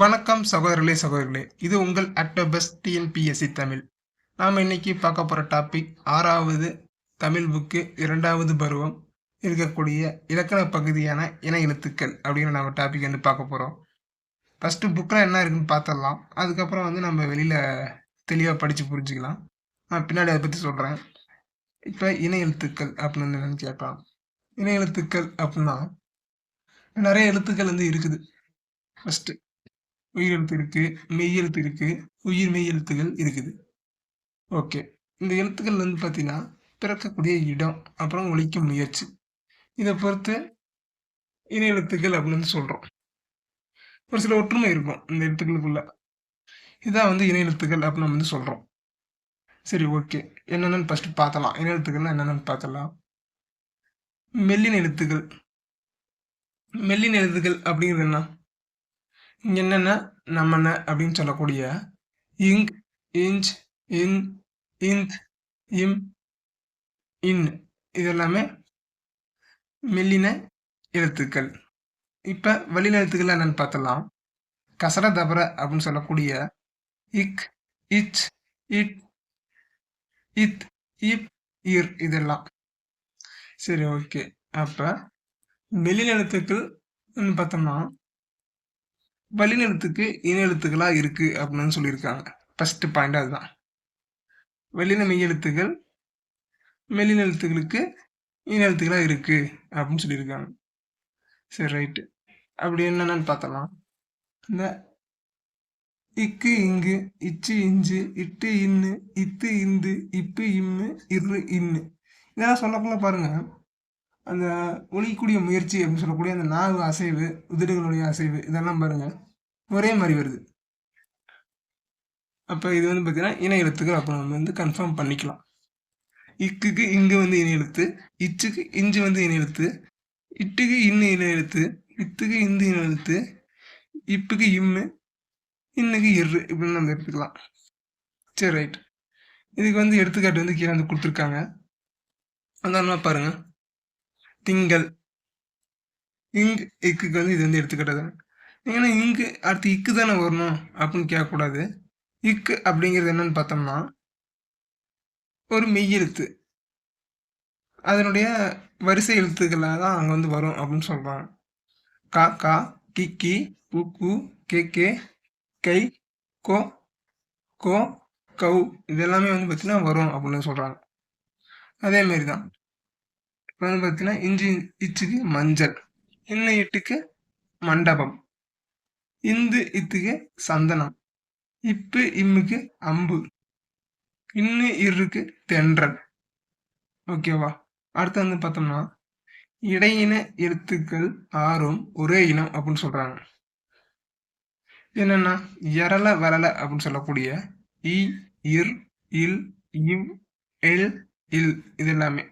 வணக்கம் சகோதரர்களே சகோதரிகளே, இது உங்கள் அக்டோபஸ் டிஎன்பிஎஸ்சி தமிழ். நாம் இன்னைக்கு பார்க்க போகிற டாபிக் 6வது தமிழ் புக்கு 2வது பருவம் இருக்கக்கூடிய இலக்கண பகுதியான இன எழுத்துக்கள் அப்படின்னு நம்ம டாபிக் வந்து பார்க்க போகிறோம். ஃபஸ்ட்டு புக்கில் என்ன இருக்குன்னு பார்த்துடலாம். அதுக்கப்புறம் வந்து நம்ம வெளியில் தெளிவாக படித்து புரிஞ்சுக்கலாம். நான் பின்னாடி அதை பற்றி சொல்கிறேன். இப்போ இன எழுத்துக்கள் அப்படின்னு என்னன்னு கேட்கலாம். இன எழுத்துக்கள் அப்படின்னா நிறைய எழுத்துக்கள் வந்து இருக்குது. ஃபஸ்ட்டு உயிரெழுத்து இருக்கு, மெய்யெழுத்து இருக்கு, உயிர் மெய் எழுத்துகள் இருக்குது. ஓகே, இந்த எழுத்துக்கள் வந்து பார்த்தீங்கன்னா பிறக்கக்கூடிய இடம், அப்புறம் ஒலிக்கும் முயற்சி, இதை பொறுத்து இன எழுத்துக்கள் அப்படின்னு சொல்றோம். ஒரு சில ஒற்றுமை இருக்கும் இந்த எழுத்துக்களுக்குள்ள, இதான் வந்து இன எழுத்துக்கள் அப்படின்னு நம்ம வந்து சொல்றோம். சரி, ஓகே, என்னென்னு ஃபர்ஸ்ட் பார்த்தலாம். இன எழுத்துக்கள்னா என்னென்னு பார்த்தலாம். மெல்லின எழுத்துக்கள். மெல்லின எழுத்துக்கள் அப்படிங்கிறது என்ன? என்னென்ன நம்மன அப்படின்னு சொல்லக்கூடிய இங், இஞ்ச், இன், இந்த், இம், இன், இதெல்லாமே மெல்லின எழுத்துக்கள். இப்ப வல்லின எழுத்துக்கள் என்னன்னு பார்த்தலாம். கசர தபர அப்படின்னு சொல்லக்கூடிய இக், இச், இட், இத், இப், இர், இதெல்லாம். சரி, ஓகே. அப்ப மெல்லின எழுத்துக்கள் பார்த்தோம்னா வல்லின எழுத்துக்கு இன எழுத்துக்களா இருக்கு அப்படின்னு சொல்லியிருக்காங்க. ஃபர்ஸ்ட் பாயிண்ட் அதுதான். வல்லின மெய் எழுத்துக்கள் மெல்லின எழுத்துக்களுக்கு இன எழுத்துக்களா இருக்கு அப்படின்னு சொல்லியிருக்காங்க. சரி, ரைட்டு. அப்படி என்னென்னு பார்த்தலாம். இந்த இக்கு இங்கு, இச்சு இஞ்சு, இட்டு இன்னு, இத்து இந்து, இப்பு இம்மு, இரு இன்னு, இதெல்லாம் சொல்லக்குள்ள பாருங்க, அந்த ஒலிக்கூடிய முயற்சி அப்படின்னு சொல்லக்கூடிய அந்த நாவு அசைவு, உதடுகளுடைய அசைவு, இதெல்லாம் பாருங்க ஒரே மாதிரி வருது. அப்போ இது வந்து பார்த்தீங்கன்னா இன எழுத்துக்கள் அப்போ நம்ம வந்து கன்ஃபார்ம் பண்ணிக்கலாம். இக்குக்கு இங்கு வந்து இன எழுத்து, இச்சுக்கு இஞ்சு வந்து இன எழுத்து, இட்டுக்கு இன்னு இன எழுத்து, இத்துக்கு இந்து இன எழுத்து, இப்புக்கு இம்மு, இன்னுக்கு இரு, இப்படின்னு நம்ம எடுத்துக்கலாம். சரி, ரைட். இதுக்கு வந்து எடுத்துக்காட்டு வந்து கீழே வந்து கொடுத்துருக்காங்க. அதான் பாருங்க. திங்கள், இங், இக்குக்கு வந்து இது வந்து எடுத்துக்காட்டு. ஏன்னா இங்கு அடுத்து இக்கு தானே வரணும் அப்படின்னு கேட்கக்கூடாது. இக்கு அப்படிங்கிறது என்னன்னு பார்த்தோம்னா ஒரு மெய்யெழுத்து, அதனுடைய வரிசை எழுத்துக்களாக தான் அங்கே வந்து வரும் அப்படின்னு சொல்கிறாங்க. கா கா, கி கி, கு கு, கே கே, கை, கோ கோ, கவு, இதெல்லாமே வந்து பார்த்தீங்கன்னா வரும் அப்படின்னு சொல்கிறாங்க. அதே மாதிரி தான் இப்போ வந்து பார்த்தீங்கன்னா இஞ்சி இச்சுக்கு மஞ்சள், இன்ன இட்டுக்கு மண்டபம், இந்து இத்துக்கு சந்தனம், இப்பு இம்முக்கு அம்பு, இன்னு இருக்கு தென்றல். ஓகேவா? அடுத்து வந்து பார்த்தோம்னா இடையின எழுத்துக்கள் 6ம் ஒரே இனம் அப்படின்னு சொல்றாங்க. என்னன்னா எரல வரல அப்படின்னு சொல்லக்கூடிய இ, இர், இல், இம், எல், இல், இது எல்லாமே.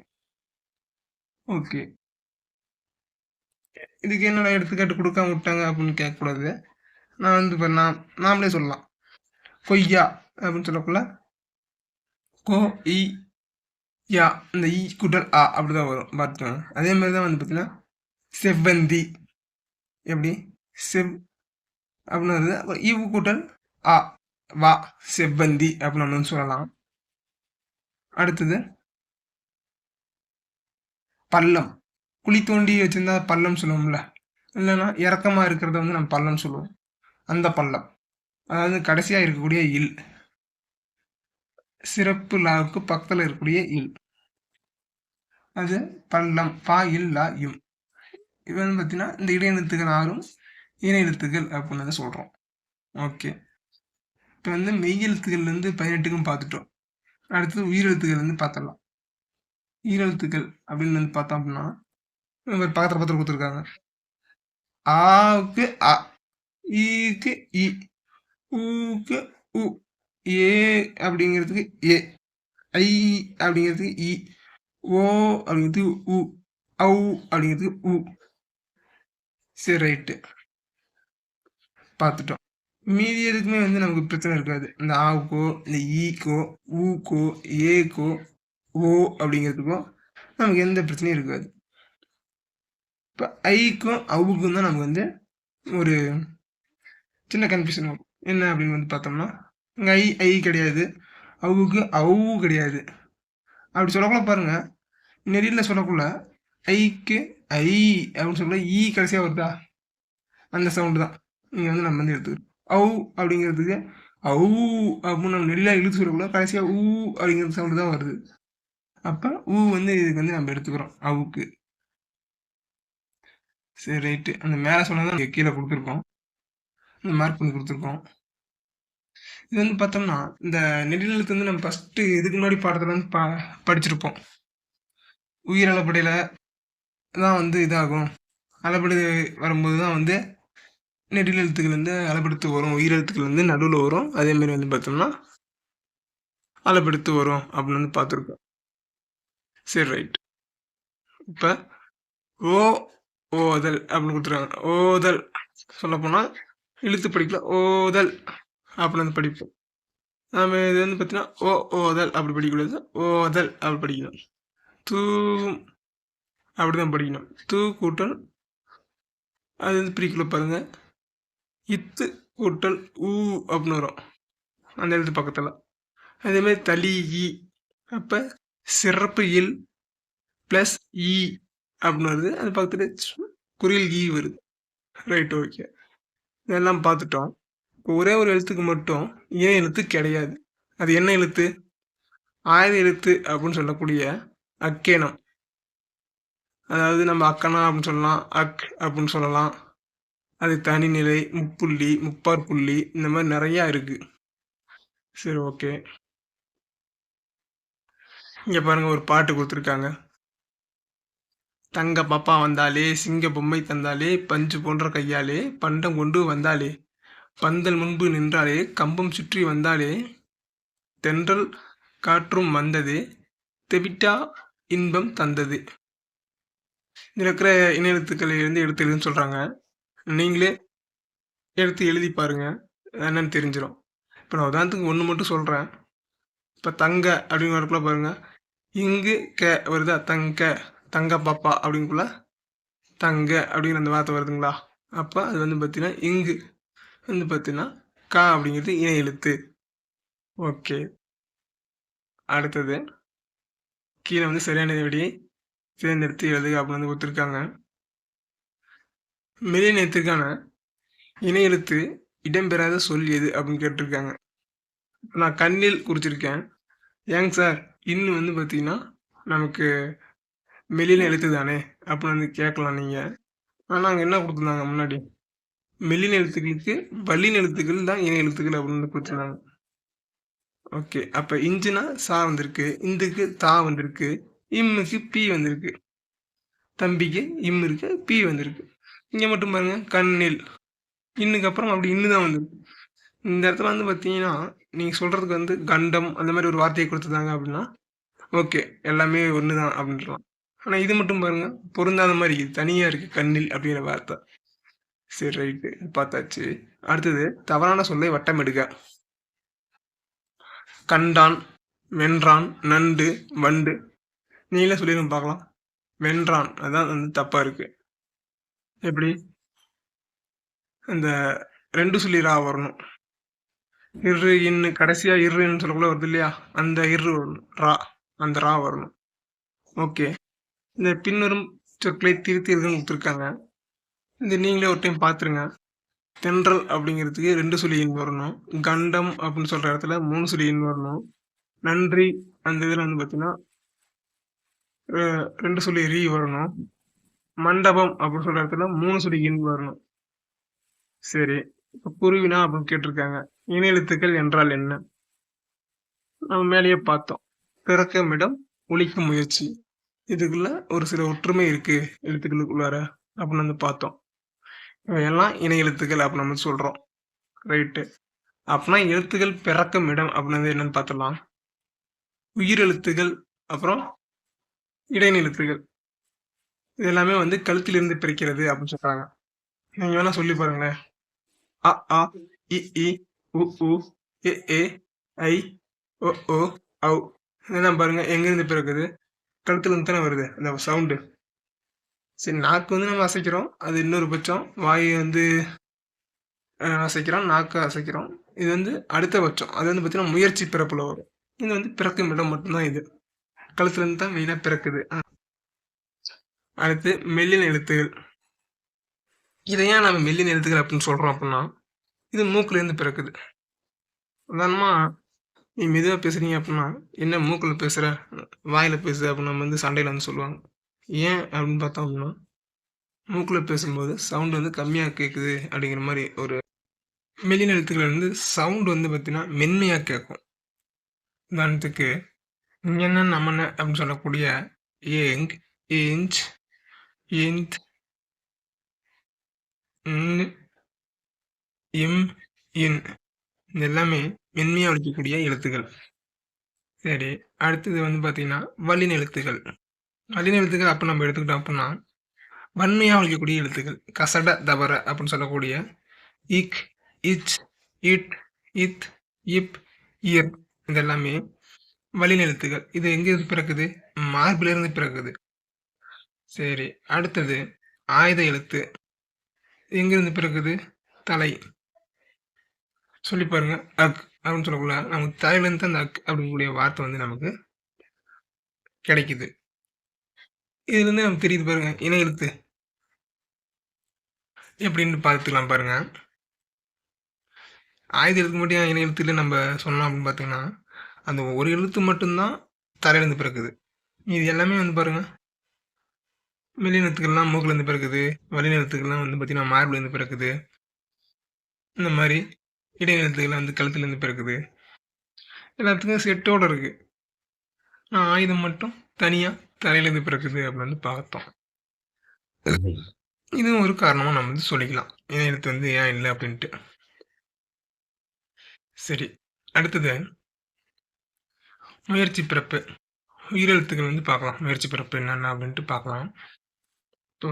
ஓகே, இதுக்கு என்னோட எடுத்துக்காட்டு கொடுக்காம விட்டாங்க அப்படின்னு கேட்கக்கூடாது. நான் வந்து இப்போ நாமளே சொல்லலாம். கொய்யா அப்படின்னு சொல்லக்குள்ள கோ இ யா, இந்த இ கூட்டல் ஆ அப்படிதான் வரும் பார்த்துக்கோங்க. அதே மாதிரி தான் வந்து பார்த்தீங்கன்னா செவ்வந்தி, எப்படி செவ் அப்படின்னு வருது. அப்புறம் இவு கூட்டல் ஆ, வா, செவ்வந்தி அப்படின்னு ஒன்று சொல்லலாம். அடுத்தது பள்ளம். குழி தோண்டி வச்சிருந்தா பள்ளம் சொல்லுவோம்ல, இல்லைன்னா இறக்கமா இருக்கிறத வந்து நம்ம பள்ளம் சொல்லுவோம். அந்த பள்ளம், அதாவது கடைசியா இருக்கக்கூடிய இல், சிறப்பு லாவுக்கு பக்கத்துல இருக்கக்கூடிய இல், அது பள்ளம். பா இல் லா இம். இது வந்து பார்த்தீங்கன்னா இந்த இடையெழுத்துக்கள் 6ம் இணை எழுத்துக்கள் அப்படின்னு சொல்றோம். ஓகே, இப்போ வந்து மெய் எழுத்துக்கள் வந்து 18க்கும் பார்த்துட்டோம். அடுத்தது உயிரெழுத்துக்கள் வந்து பார்த்துடலாம். ஈரெழுத்துக்கள் அப்படின்னு வந்து பார்த்தோம் அப்படின்னா பக்கத்துல கொடுத்துருக்காங்க. ஆவுக்கு அ, ஈக்கு இ, ஊக்கு உ, ஏ அப்படிங்கிறதுக்கு ஏ, ஐ அப்படிங்கிறதுக்கு இ, ஓ அப்படிங்கிறதுக்கு உ, ஔ அப்படிங்கிறதுக்கு உ. சரி, ரைட்டு, பார்த்துட்டோம். மீதி எதுக்குமே வந்து நமக்கு பிரச்சனை இருக்காது. இந்த ஆவுக்கோ, இந்த ஈக்கோ, ஊக்கோ, ஏக்கோ, ஓ அப்படிங்கிறதுக்கோ நமக்கு எந்த பிரச்சனையும் இருக்காது. இப்போ ஐக்கும் அவுக்கும் தான் நமக்கு வந்து ஒரு சின்ன கன்ஃபியூஷன் வரும். என்ன அப்படின்னு வந்து பார்த்தோம்னா, இங்க ஐ கிடையாது. அவுக்கு கிடையாது. அப்படி சொல்லக்குள்ள பாருங்க, நெடில்ல சொல்லக்குள்ள ஐக்கு ஐ அப்படின்னு சொல்ல கடைசியா வருதா? அந்த சவுண்டு தான் இங்க வந்து நம்ம வந்து எடுத்துக்கிறோம். அப்படிங்கிறதுக்கு அப்படின்னு நம்ம நெடிலா இழுத்து சொல்லக்குள்ள கடைசியா அப்படிங்கிற சவுண்டு தான் வருது. அப்ப வந்து இதுக்கு வந்து நம்ம எடுத்துக்கிறோம் அவுக்கு. சரி ரைட்டு. அந்த மேல சொன்னதான் கீழே கொடுத்துருக்கோம். மார்க் பண்ணி கொடுத்துருக்கோம். இது வந்து பார்த்தோம்னா, இந்த நெடிலெழுத்து வந்து நம்ம ஃபர்ஸ்ட் இதுக்கு முன்னாடி பாடத்துல வந்து படிச்சிருப்போம். உயிர் அளபடையில தான் வந்து இதாகும். அளபெடு வரும்போது தான் வந்து நெடில் எழுத்துக்கள் வந்து அளபெடுத்து வரும். உயிர் எழுத்துக்கள் வந்து நடுவில் வரும். அதே மாதிரி வந்து பார்த்தோம்னா அளபெடுத்து வரும் அப்படின்னு வந்து பார்த்துருக்கோம். சரி ரைட். இப்போ ஓதல் அப்படின்னு கொடுத்துருக்காங்க. ஓதல் சொல்லப்போனால் இழுத்து படிக்கல, ஓதல் அப்படின்னு வந்து படிப்போம். நம்ம இது வந்து பார்த்தீங்கன்னா ஓதல் அப்படி படிக்கக்கூடாது, ஓதல் அப்படி படிக்கணும். தூ அப்படிதான் படிக்கணும். தூ கூட்டல் அது வந்து பிரிக்கல பாருங்க. இத்து கூட்டல் அப்படின்னு வரும் அந்த எழுத்து பக்கத்தில். அதே மாதிரி தலி அப்போ சிறப்பு இல் ப்ளஸ் அப்படின்னு வருது. அது பக்கத்தில் குறியல் வருது. Right, okay. இதெல்லாம் பார்த்துட்டோம். இப்போ ஒரே ஒரு எழுத்துக்கு மட்டும் இணை எழுத்து கிடையாது. அது என்ன எழுத்து? ஆயுத எழுத்து அப்படின்னு சொல்லக்கூடிய அக்கேனம். அதாவது நம்ம அக்கனா அப்படின்னு சொல்லலாம், அக் அப்படின்னு சொல்லலாம். அது தனிநிலை, முப்புள்ளி, முப்பார் புள்ளி, இந்த மாதிரி நிறையா இருக்கு. சரி, ஓகே. இங்க பாருங்க, ஒரு பாட்டு கொடுத்துருக்காங்க. தங்க பாப்பா வந்தாலே, சிங்க பொம்மை தந்தாலே, பஞ்சு போன்ற கையாலே, பண்டம் கொண்டு வந்தாலே, பந்தல் முன்பு நின்றாலே, கம்பம் சுற்றி வந்தாலே, தென்றல் காற்றும் வந்தது, தெவிட்டா இன்பம் தந்தது. இதில் இருக்கிற இன எழுத்துக்களை வந்து எடுத்து எழுதுன்னு சொல்றாங்க. நீங்களே எடுத்து எழுதி பாருங்க, என்னன்னு தெரிஞ்சிடும். இப்போ நான் உதாரணத்துக்கு ஒன்று மட்டும் சொல்றேன். இப்போ தங்க அப்படின்னு வரக்குள்ள பாருங்க, இங்கு க வருதா? தங்க பாப்பா அப்படிங்குள்ள தங்க அப்படிங்கிற அந்த வார்த்தை வருதுங்களா? அப்போ அது வந்து பார்த்தீங்கன்னா இங்கு வந்து பார்த்தீங்கன்னா கா அப்படிங்கிறது இணை எழுத்து. ஓகே. அடுத்தது கீழே வந்து சரியான விடையை தேர்ந்தெடுத்து எழுதுக அப்படின்னு வந்து கொடுத்துருக்காங்க. மெல்லின எழுத்துக்கான இணை எழுத்து இடம்பெறாத சொல் எது அப்படின்னு கேட்டிருக்காங்க. நான் கண்ணில் குறிச்சிருக்கேன். ஏங்க சார், இன்னும் வந்து பார்த்தீங்கன்னா நமக்கு மெல்லின எழுத்து தானே அப்படின்னு வந்து கேட்கலாம் நீங்கள். ஆனால் அங்கே என்ன கொடுத்துருந்தாங்க முன்னாடி? மெல்லின எழுத்துக்களுக்கு வல்லின எழுத்துக்கள் தான் இணை எழுத்துக்கள் அப்படின்னு வந்து கொடுத்துருந்தாங்க. ஓகே. அப்போ இஞ்சுனா சா வந்திருக்கு, இந்துக்கு தா வந்திருக்கு, இம்முக்கு பி வந்திருக்கு, தம்பிக்கு இம் இருக்கு, பி வந்திருக்கு. இங்கே மட்டும் பாருங்க, கண்ணில் இன்னுக்கு அப்புறம் அப்படி இன்னு தான் வந்திருக்கு. இந்த இடத்துல வந்து பார்த்தீங்கன்னா நீங்கள் சொல்கிறதுக்கு வந்து கண்டம் அந்த மாதிரி ஒரு வார்த்தையை கொடுத்துருந்தாங்க அப்படின்னா ஓகே, எல்லாமே ஒன்று தான் அப்படின்றலாம். ஆனால் இது மட்டும் பாருங்க, பொருந்தாத மாதிரி இருக்குது, தனியாக இருக்குது கண்ணில் அப்படிங்கிற வார்த்தை. சரி, ரைட்டு, பார்த்தாச்சு. அடுத்தது தவறான சொல்லை வட்டம் எடுக்க. கண்டான், வென்றான், நண்டு, வண்டு. நீங்களே சொல்லிடுங்க பார்க்கலாம். வென்றான் அதான் வந்து தப்பா இருக்கு. எப்படி? அந்த 2 சொல்லி ரா வரணும். இரு இன்னு கடைசியா இருன்னு சொல்லக்குள்ள வருது இல்லையா? அந்த இரு வரணும். ரா, அந்த ரா வரணும். ஓகே. இந்த பின்வரும் சொற்களை திருத்தி எழுதுன்னு கொடுத்துருக்காங்க. இது நீங்களே ஒரு டைம் பார்த்துருங்க. தென்றல் அப்படிங்கிறதுக்கு 2 சொல்லி இன் வரணும். கண்டம் அப்படின்னு சொல்ற இடத்துல 3 சொல்லி இன் வரணும். நன்றி அந்த இதில் வந்து பார்த்தீங்கன்னா 2 சொல்லி ரீ வரணும். மண்டபம் அப்படின்னு சொல்ற இடத்துல 3 சொல்லி இன் வரணும். சரி, இப்போ குருவினா அப்படின்னு கேட்டிருக்காங்க. இணை எழுத்துக்கள் என்றால் என்ன? நம்ம மேலேயே பார்த்தோம். பிறக்கமிடம், ஒழிக்கும் முயற்சி. இதுக்குள்ள ஒரு சில ஒற்றுமை இருக்கு எழுத்துக்களுக்குள்ளார அப்படின்னு வந்து பார்த்தோம். இவையெல்லாம் இணை எழுத்துக்கள் அப்படின்னு நம்ம சொல்றோம். ரைட்டு. அப்படின்னா எழுத்துக்கள் பிறக்கும் இடம் அப்படின்னு என்னன்னு பார்த்துடலாம். உயிரெழுத்துகள் அப்புறம் இடைநிறுத்துகள் இது எல்லாமே வந்து கழுத்திலிருந்து பிரிக்கிறது அப்படின்னு சொல்றாங்க. நீங்க வேணா சொல்லி பாருங்களேன். அ ஆ இ இ உ உ எ ஏ ஐ ஓ ஓ ஔ. இதெல்லாம் பாருங்க எங்கிருந்து பிறக்குது? கழுத்துல இருந்து தானே வருது அந்த சவுண்டு. சரி, நாக்கு வந்து நம்ம அசைக்கிறோம், அது இன்னொரு பட்சம். வாய் வந்து அசைக்கிறோம், நாக்க அசைக்கிறோம். இது வந்து அடுத்தபட்சம். அது வந்து பார்த்தீங்கன்னா, முயற்சி பிறப்புல வரும். இது வந்து பிறக்கும் இடம் மட்டும் தான் இது. கழுத்துலேருந்து தான் மெயினா பிறக்குது. அடுத்து மெல்லின எழுத்துகள். இதை ஏன் நம்ம மெல்லின எழுத்துக்கள் அப்படின்னு சொல்றோம் அப்படின்னா, இது மூக்குலேருந்து பிறக்குது. உதாரணமா, நீ மெதுவா பேசுறீங்க அப்படின்னா, "என்ன மூக்குல பேசுற? வாயில பேசு" அப்படின்னு நம்ம வந்து சண்டையில வந்து சொல்லுவாங்க. ஏன் அப்படின்னு பார்த்தோம் அப்படின்னா, மூக்குல பேசும்போது சவுண்ட் வந்து கம்மியா கேட்குது அப்படிங்கிற மாரி ஒரு மெல்லின எழுத்துக்கள் வந்து சவுண்ட் வந்து பார்த்தீங்கன்னா, மென்மையா கேட்கும். உதாரணத்துக்கு, "ஞென நமன" அப்படின்னு சொல்லக்கூடிய ஏங், ஏஞ்ச், ஏந்த், ன், இம், இன் இது எல்லாமே மென்மையா ஒலிக்கக்கூடிய எழுத்துக்கள். சரி, அடுத்தது வந்து பார்த்தீங்கன்னா, வல்லின எழுத்துக்கள். வல்லின எழுத்துக்கள் அப்ப நம்ம எடுத்துக்கிட்டோம் அப்புட்ன்னா, வன்மையா ஒலிக்கக்கூடிய எழுத்துக்கள். கசட, தபற அப்படின்னு சொல்லக்கூடிய இக், இச், இட், இத், இப், இர் இது எல்லாமே வல்லின எழுத்துக்கள். இது எங்கிருந்து பிறக்குது? மார்பிலிருந்து பிறக்குது. சரி, அடுத்தது ஆயுத எழுத்து. எங்கிருந்து பிறக்குது? தலை. சொல்லி பாருங்க. அக் அப்படின்னு சொல்லக்குள்ள, நமக்கு தலையிலேருந்து தான் அந்த அக் அப்படிங்கக்கூடிய வார்த்தை வந்து நமக்கு கிடைக்குது. இதுலேருந்து நமக்கு தெரியுது பாருங்க, இணை எழுத்து. எப்படின்னு பார்த்துக்கலாம் பாருங்க. ஆயுத எழுத்துக்கு மட்டும் ஏன் இணை எழுத்து இல்ல நம்ம சொன்னோம் அப்படின்னு பார்த்தீங்கன்னா, அந்த ஒரு எழுத்து மட்டும் தான் தலையிலேருந்து பிறக்குது. இது எல்லாமே வந்து பாருங்க, மெல்லின எழுத்துக்கள்லாம் மூக்குலேருந்து பிறக்குது. வல்லின எழுத்துக்கள்லாம் வந்து பார்த்தீங்கன்னா, மார்புலேருந்து பிறக்குது. இந்த மாரி இடை எழுத்துக்கள்லாம் வந்து கழுத்துலேருந்து பிறக்குது. எல்லாத்துக்கும் செட்டோட இருக்கு. ஆயுதம் மட்டும் தனியா தலையிலேருந்து பிறக்குது அப்படின்னு வந்து பார்த்தோம். இதுவும் ஒரு காரணமா நம்ம வந்து சொல்லிக்கலாம். இணை எழுத்து வந்து ஏன் இல்ல அப்படின்ட்டு. சரி, அடுத்தது முயற்சி பிறப்பு. உயிரெழுத்துக்கள் வந்து பார்க்கலாம். முயற்சி பிறப்பு என்னென்ன அப்படின்ட்டு பார்க்கலாம். இப்போ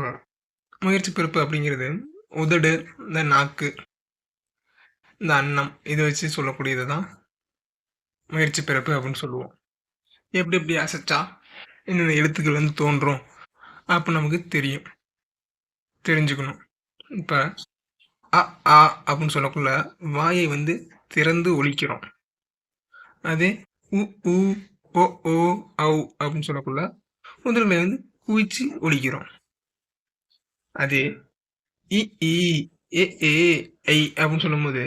முயற்சி பிறப்பு அப்படிங்கிறது உதடு, இந்த நாக்கு, இந்த அன்னம் இத வச்சு சொல்லக்கூடியது தான் முயற்சி பிறப்பு அப்படின்னு சொல்லுவோம். எப்படி எப்படி அசைச்சா என்னென்ன எழுத்துக்கள் வந்து தோன்றும் அப்படின்னு நமக்கு தெரியும். தெரிஞ்சுக்கணும். இப்ப அ, ஆ அப்படின்னு சொல்லக்குள்ள வாயை வந்து திறந்து ஒலிக்கிறோம். அதே உ, ஊ, ஒ, ஓ, ஔ அப்படின்னு சொல்லக்குள்ள உதடுகளை வந்து குவிச்சு ஒலிக்கிறோம். அதே இ, ஈ, எ, ஏ, ஐ அப்படின்னு சொல்லும்போது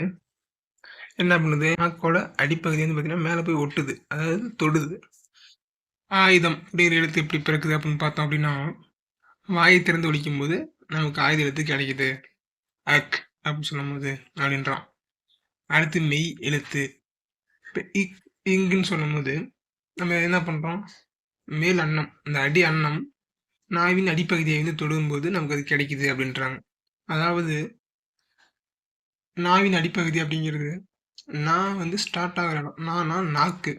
என்ன பண்ணுது? நாக்கோட அடிப்பகுதி வந்து பார்த்தீங்கன்னா, மேல போய் ஒட்டுது. அதாவது தொடுது. ஆயுதம் அப்படிங்கிற எழுத்து எப்படி பிறக்குது அப்படின்னு பார்த்தோம் அப்படின்னா, வாயை திறந்து ஒலிக்கும்போது நமக்கு ஆயுத எழுத்து கிடைக்குது. அக் அப்படின்னு சொல்லும்போது அப்படின்றோம். அடுத்து மெய் எழுத்து. இப்ப இக், இங்குன்னு சொல்லும்போது நம்ம என்ன பண்றோம்? மேல் அன்னம், இந்த அடி அன்னம் நாவின் அடிப்பகுதியை வந்து தொடும்போது நமக்கு அது கிடைக்குது அப்படின்றாங்க. அதாவது நாவின் அடிப்பகுதி அப்படிங்கிறது, நா வந்து ஸ்டார்ட் ஆகுற இடம். நானா நாக்கு.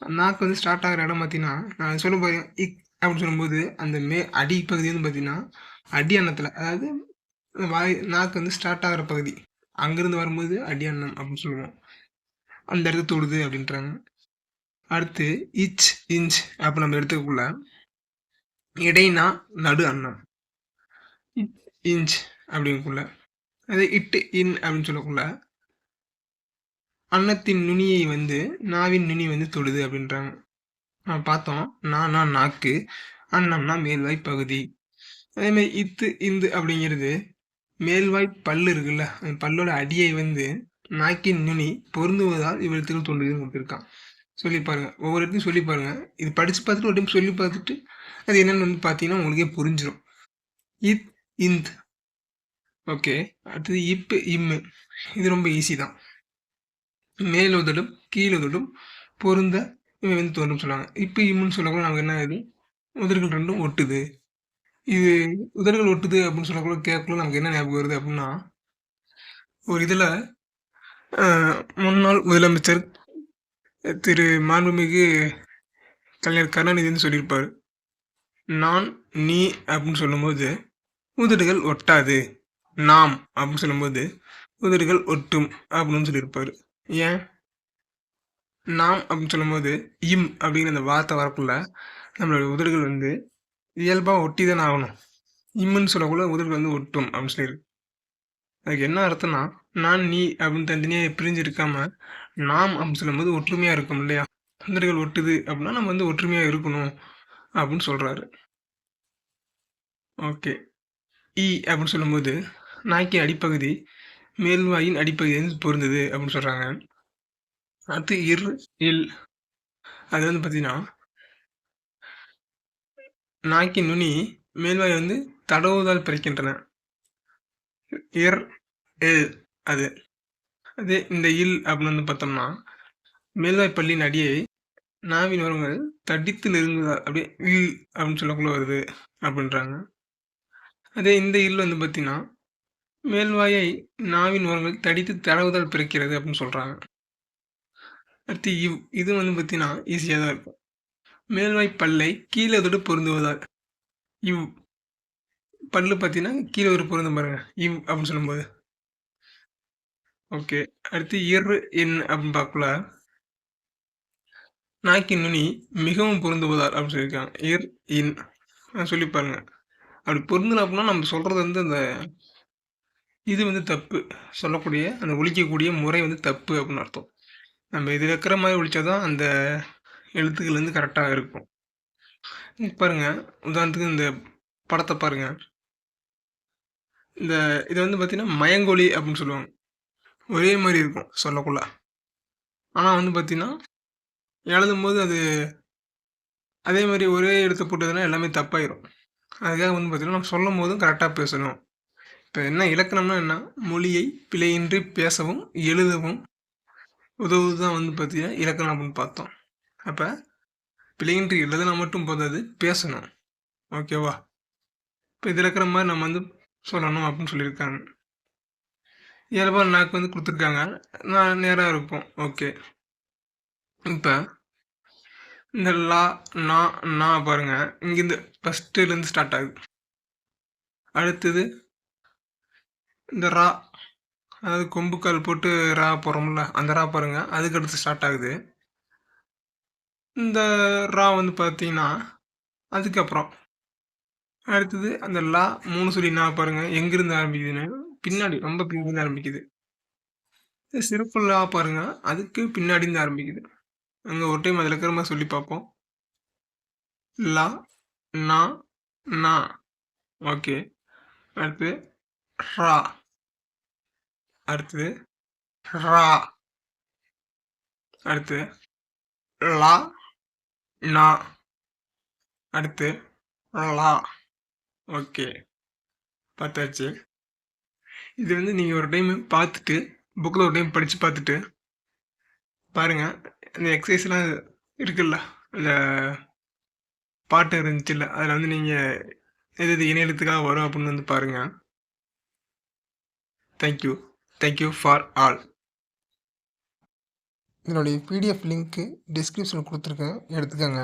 நாக்கு வந்து ஸ்டார்ட் ஆகுற இடம் பார்த்தீங்கன்னா, நான் சொல்லும் பாருங்க, இக் அப்படின்னு சொல்லும்போது, அந்த அடிப்பகுதி வந்து பார்த்தீங்கன்னா, அடி அன்னத்தில அதாவது வாய் நாக்கு வந்து ஸ்டார்ட் ஆகுற பகுதி. அங்கேருந்து வரும்போது அடி அன்னம் அப்படின்னு சொல்லுவோம். அந்த இடத்த தொடுது அப்படின்றாங்க. அடுத்து இச், இஞ்ச் அப்ப நம்ம எடுத்துக்கக்குள்ள, இடைனா நடு அன்னம். இச், இஞ்ச் அப்படிங்கக்குள்ள, அதே இட்டு, இன் அப்படின்னு சொல்லக்குள்ள, அன்னத்தின் நுனியை வந்து நாவின் நுனி வந்து தொடுது அப்படின்றாங்க. பார்த்தோம். நானா நாக்கு, அன்னம்னா மேல்வாய் பகுதி. அதே மாரி இத்து, இந்து அப்படிங்கிறது மேல்வாய் பல்லு இருக்குல்ல, அந்த பல்லோட அடியை வந்து நாக்கின் நுனி பொருந்துவதால் இவ்வெழுத்துக்கள் தோன்றுதுன்னு குடுத்துருக்கான். சொல்லி பாருங்க. ஒவ்வொரு இடத்தையும் சொல்லி பாருங்க. இது படிச்சு பார்த்துட்டு ஒரு டைம் சொல்லி பார்த்துட்டு, அது என்னன்னு வந்து பார்த்தீங்கன்னா உங்களுக்கே புரிஞ்சிரும். இத், இந்த். ஓகே. அடுத்தது இப்பு, இம்மு. இது ரொம்ப ஈஸி தான். மேல் உதடும், கீழ் உதடும் பொருந்த இவை வந்து தோன்றும்னு சொல்லுவாங்க. இப்பு, இம்முன்னு சொல்லக்குள்ள நமக்கு என்ன ஆகுது? உதடுகள் 2ம் ஒட்டுது. இது உதடுகள் ஒட்டுது அப்படின்னு சொல்லக்குள்ள கேட்கக்குள்ள நமக்கு என்ன ஞாபகம் வருது அப்படின்னா, ஒரு இதுல முன்னாள் முதலமைச்சர் திரு மாண்புமிகு கலைஞர் கருணாநிதி வந்து சொல்லியிருப்பாரு. நான், நீ அப்படின்னு சொல்லும்போது உதடுகள் ஒட்டாது. நாம் அப்படின்னு சொல்லும்போது உதடுகள் ஒட்டும் அப்படின்னு சொல்லியிருப்பாரு. ஏன்? நாம் அப்படின்னு சொல்லும்போது இம் அப்படிங்கிற அந்த வார்த்தை வரக்குள்ள நம்மளோட உதடுகள் வந்து இயல்பா ஒட்டி தானே ஆகணும். இம்முன்னு சொல்லக்குள்ள உதடுகள் வந்து ஒட்டும் அப்படின்னு சொல்லியிருக்கு. அதுக்கு என்ன அர்த்தம்னா, நான், நீ அப்படின்னு தனித்தனியா பிரிஞ்சு இருக்காம, நாம் அப்படின்னு சொல்லும்போது ஒற்றுமையா இருக்கும் இல்லையா? சுண்டெலிகள் ஒட்டுது அப்படின்னா, நம்ம வந்து ஒற்றுமையா இருக்கணும் அப்படின்னு சொல்றாரு. ஓகே. அப்படின்னு சொல்லும்போது, நாக்கின் அடிப்பகுதி மேல்வாயின் அடிப்பகுதியிலிருந்து பொருந்தது அப்படின்னு சொல்றாங்க. அடுத்து இல் அது வந்து பார்த்தீங்கன்னா, நாக்கின் நுனி மேல்வாய் வந்து தடவுவதால் பிறக்கின்றன. இர், இல் அது. அதே இந்த இல் அப்படின்னு வந்து பார்த்தோம்னா, மேல்வாய் பல்லின் அடியை நாவின் ஓரங்கள் தடித்து நெருங்குவதால் அப்படியே இல் அப்படின்னு சொல்லக்குள்ள வருது அப்படின்றாங்க. அதே இந்த இல் வந்து பார்த்தீங்கன்னா, மேல்வாயை நாவின் ஓரங்கள் தடித்து தடவுவதால் பிறக்கிறது அப்படின்னு சொல்றாங்க. அடுத்து இது வந்து பார்த்தீங்கன்னா, ஈஸியா தான் இருக்கும். மேல்வாய் பல்லை கீழ தொட்டு பொருந்துவதால். இவ் பல்லு பார்த்தீங்கன்னா, கீழ ஒரு பொருந்தும் பாருங்க. அப்படின்னு சொல்லும்போது. ஓகே. அடுத்து இன் அப்படின்னு பார்க்கக்குள்ள, நாக்கின் நுனி மிகவும் பொருந்துவதால் அப்படின்னு சொல்லியிருக்காங்க. இன் சொல்லி பாருங்க. அப்படி பொருந்தல அப்படின்னா நம்ம சொல்றது வந்து அந்த இது வந்து தப்பு. சொல்லக்கூடிய அந்த ஒலிக்கக்கூடிய முறை வந்து தப்பு அப்படின்னு அர்த்தம். நம்ம இது வைக்கிற மாரி ஒலிச்சா தான் அந்த எழுத்துக்கள் வந்து கரெக்ட்டா இருக்கும். பாருங்க, உதாரணத்துக்கு இந்த படத்த பாருங்க. இந்த இத வந்து பார்த்தீங்கன்னா, மயங்கொலி அப்படின்னு சொல்லுவாங்க. ஒரே மாரி இருக்கும் சொல்லக்குள்ள. ஆனா வந்து பார்த்தீங்கன்னா, எழுதும்போது அது அதே மாரி ஒரே எழுத்த போட்டதுனா எல்லாமே தப்பாயிரும். அதுக்காக வந்து பார்த்தீங்கன்னா, நம்ம சொல்லும்போதும் கரெக்ட்டா பேசணும். இப்ப என்ன இலக்கணம்னா என்ன? மொழியை பிழையின்றி பேசவும், எழுதவும் உதவுவது தான் வந்து பார்த்தீங்கன்னா, இலக்கணம் அப்படின்னு பார்த்தோம். அப்ப பிழையின்றி எழுதுனா மட்டும் போதாது, பேசணும். ஓகேவா? இப்ப இதுல இருக்கிற மாரி நம்ம வந்து சொல்லணும் அப்படின்னு சொல்லியிருக்காங்க. இயல்பா நாக்கு வந்து குடுத்துருக்காங்க. நான் நேரா இருக்கும். ஓகே. இப்ப இந்த நா, பாருங்க. இங்கேருந்து ஃபர்ஸ்ட்டுலேருந்து ஸ்டார்ட் ஆகுது. அடுத்தது இந்த அதாவது கொம்பு கால் போட்டு போடுறோம்ல, அந்த பாருங்க. அதுக்கு அடுத்து ஸ்டார்ட் ஆகுது. இந்த வந்து பார்த்தீங்கன்னா, அதுக்கப்புறம் அடுத்தது அந்த 3 சொல்லி பாருங்க. எங்கிருந்து ஆரம்பிக்குதுன்னு, பின்னாடி ரொம்ப பின்னாடி ஆரம்பிக்குது. சிறப்பு பாருங்க. அதுக்கு பின்னாடி இருந்து ஆரம்பிக்குது. அங்க ஒரு டைம் அதுல இருக்கிற மாரி சொல்லி பார்ப்போம். லா, நா, நா. ஓகே. அடுத்து ரா. அடுத்தது ரா. அடுத்து லா, நா. அடுத்து லா. ஓகே. பார்த்தாச்சு. இது வந்து நீங்க ஒரு டைம் பார்த்துட்டு, புக்ல ஒரு டைம் படிச்சு பார்த்துட்டு, பாருங்க. இந்த எக்சர்சைஸ்லாம் இருக்குல்ல. அந்த பாட்டு இருந்துச்சுல்ல. அதில வந்து நீங்க எது எது இணை எழுத்துக்கா வரும் அப்படின்னு வந்து பாருங்க. Thank you. Thank you for all. இதனுடைய பிடிஎஃப் லிங்க்கு டிஸ்கிரிப்ஷனில் குடுத்துருக்கேன். எடுத்துக்கங்க.